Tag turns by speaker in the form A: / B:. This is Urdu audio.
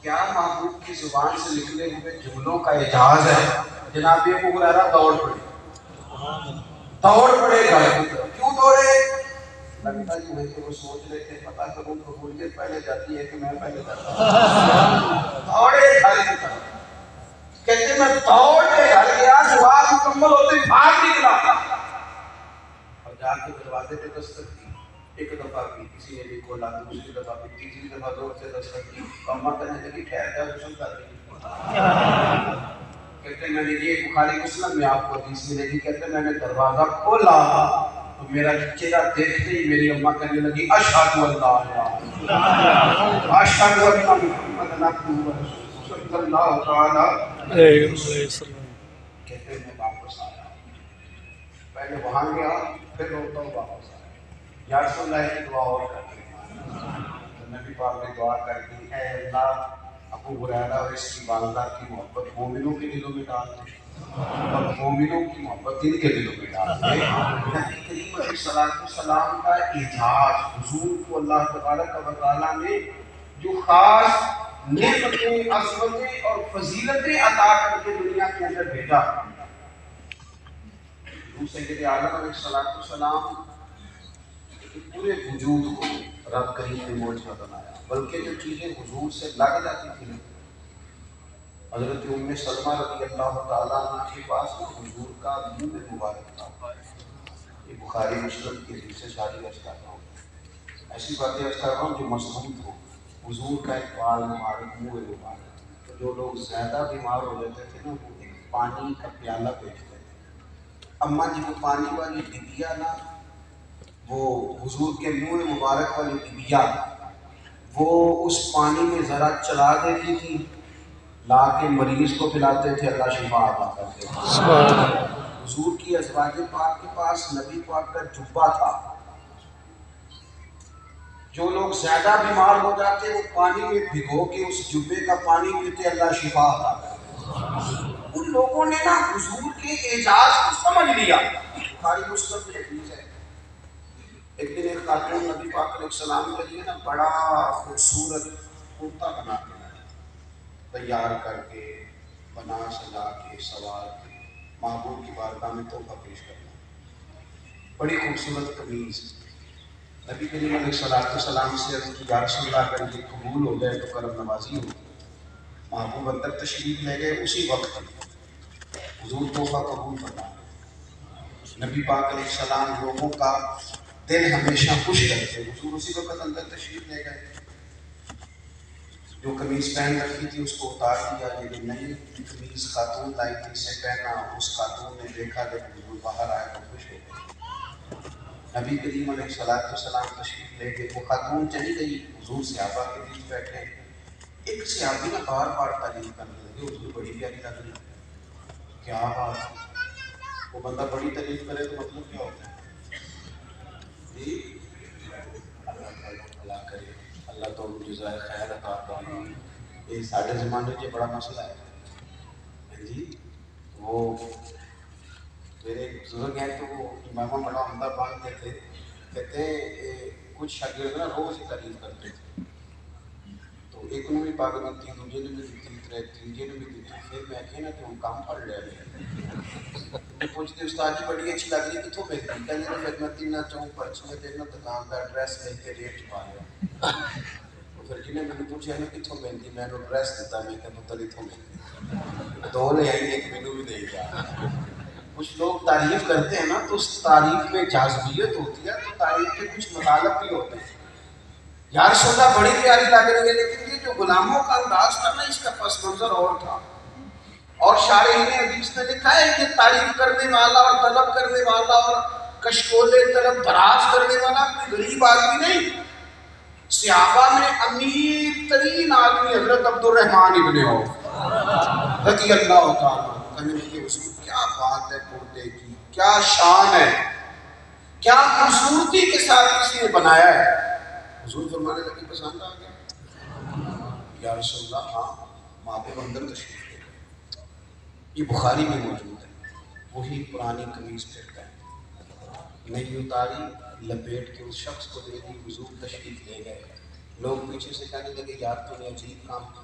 A: کیا محبوب کی زبان سے نکلے ہوئے جملوں کا اعجاز ہے. جناب یہ ابو ہریرہ دوڑ پڑے گھر کی طرف. کیوں دوڑے؟ لگتا جی وہی تو وہ سوچ رہے تھے پتا کروں قبولیت پہلے جاتی ہے کہ میں پہلے جاتا ہوں. دوڑے گھر کی طرف. کہتے میں دوڑ کے گھر گیا, دعا مکمل ہوتے بھاگ نکلا اور جا کے دروازے پہ دستک دی. ایک دفعہ کی کسی نے بھی کھولا, دوسری دفعہ کی, تیسری دفعہ زور سے دستک دی. اماں کہنے لگی ٹھہر جا غسل کر رہی. کہتے میں نے یہ بخاری مسلم میں آپ کو حدیث ملے گی. کہتے میں نے دروازہ کھولا تو میرا چہرہ دیکھتے ہی میری اماں کہنے لگی اشہد ان لا الہ الا اللہ اشہد ان محمد عبدہ ورسولہ صلی اللہ تعالی علیہ وسلم. کہتے میں واپس آیا, پہلے وہاں گیا پھر روتا ہوں واپس آیا. یا رسول اللہ کی دعا اور کرتے ہیں. نبی پاک نے دعا کر دی, اے اللہ ابو ہریرہ اور اس کی والدہ کی محبت مومنوں کے دلوں میں ڈال دے اور مومنوں کی محبت ان کے دلوں میں ڈال دے. نبی کریم علیہ السلام کا اعجاز, حضور کو اللہ تبارک و تعالیٰ نے جو خاص نعمتیں, عظمتیں اور فضیلتیں عطا کر کے دنیا کے اندر بھیجا. حضور سید عالم علیہ السلام کہ پورے وجود کو رب کریم نے معجزہ بنایا. بلکہ جو چیزیں حضور سے لگ جاتی تھیں, حضرت ام سلمہ رضی اللہ تعالیٰ عنہ کے پاس حضور کا منہ مبارک تھا. یہ بخاری مسلم کی حدیث سے ساری عرض کر رہا ہوں, ایسی باتیں عرض کر رہا ہوں جو مضبوط ہو. حضور کا ایک بال مبارک, منہ مبارک. تو جو لوگ زیادہ بیمار ہو جاتے تھے نا, وہ ایک پانی کا پیالہ بیچتے تھے. اماں جی وہ پانی والی ڈبیا نا, وہ حضور کے منہ مبارک والی ڈبیا, وہ اس پانی میں ذرا چلا دیتی تھی, لا کے مریض کو پلاتے تھے, اللہ شفا عطا کرتے تھے. حضور کی ازواج پاک کے پاس نبی پاک کا جبہ تھا. جو لوگ زیادہ بیمار ہو جاتے وہ پانی میں بھگو کے اس جبے کا پانی پیتے, اللہ شفا عطا کرتے. ان لوگوں نے نا حضور کے اعجاز کو سمجھ لیا. بخاری مسلم میں حدیث ہے, ایک دن ایک خاتون نبی پاک علیہ السلام کے لیے نا بڑا خوبصورت کرتا بنا کے لائی, تیار کر کے, بنا سجا کے, سوار کے, محبوب کی بارگاہ میں تحفہ پیش کرنا. بڑی خوبصورت قمیض. نبی کریم علیہ السلام سے عرض کی یا رسول اللہ اگر یہ قبول ہو جائے تو کرم نوازی ہو. محبوب اندر تشریف لے گئے. اسی وقت حضور تحفہ قبول فرمایا. نبی پاک علیہ السلام لوگوں کا دل ہمیشہ خوش کرتے. حضور اسی وقت اندر تشریف لے گئے. جو قمیض پہن رکھی تھی اس کو اتار دیا. یہ جو نئی قمیض خاتون لائی تھی اسے پہنا. اس خاتون نے دیکھا جب حضور باہر آئے تو خوش ہو گئے. نبی کریم علیہ السلام تشریف لے گئے. وہ خاتون چلی گئی, حضور صحابہ کے بیچ بیٹھے. ایک صحابی نے بار بار تعریف کرنے لگے, حضور بڑی پیاری لگ رہی. کیا بات, وہ بندہ بڑی تعریف کرے تو مطلب کیا ہوتا ہے جی؟ اللہ کرے, اللہ تو جزائے خیر عطا فرمائے. یہ سارے زمانے کے بڑا مسئلہ ہے جی. وہ میرے بزرگ ہیں تو وہ امامہ بڑا عمدہ باندھتے تھے. کہتے ہیں کچھ شاگرد نا روز ہی تعریف کرتے تھے. تو ایک نے بھی پاگل دی, دوسرے نے بھی دی, تیسرے نے بھی دی. پھر میں کہ نا کہ ہم کام پڑھ رہے ہیں. پوچھتے استاد جی بڑی اچھی لگ رہی کتوں ملتی. کہتے ہیں پھر میں تین چون پرچی میں دیکھنا دکان کا ایڈریس لکھ کے ریٹ چھپا لیا. تو پھر جنہیں میں نے پوچھا نا کتوں ملتی, میں نے ایڈریس دیتا, میں کہ پتہ نہیں تھوں ملتی. دو لے آئی, ایک مینو بھی دے گیا. کچھ لوگ تعریف کرتے ہیں نا تو اس تعریف میں جاذبیت ہوتی ہے, تو تعریف کے کچھ مطالب بھی ہوتے ہیں. یا رسول اللہ بڑی پیاری لگ رہی ہے, لیکن یہ جو غلاموں کا انداز تھا نا اس کا پس منظر اور تھا. اور شارحین حدیث نے لکھا ہے کہ تعریف کرنے والا اور طلب کرنے والا اور کشکولے طلب دراز کرنے والا کوئی غریب آدمی نہیں. صحابہ میں امیر ترین آدمی حضرت عبد الرحمن ابن عوف رضی اللہ تعالیٰ. کہنے کے حضور کیا بات ہے پردے کی, کیا شان ہے, کیا خوبصورتی کے ساتھ کسی نے بنایا ہے. حضور فرمانے لگے پسند آ گیا. یا رسول اللہ ہاں, ماں پہ اندر تشریف لے گئے. یہ بخاری میں موجود ہے. وہی پرانی قمیض پھرتا ہے, نہیں اتاری, لپیٹ کے اس شخص کو دے دی. حضور تشریف لے گئے. لوگ پیچھے سے کہنے لگے یار تو نے عجیب کام کیا,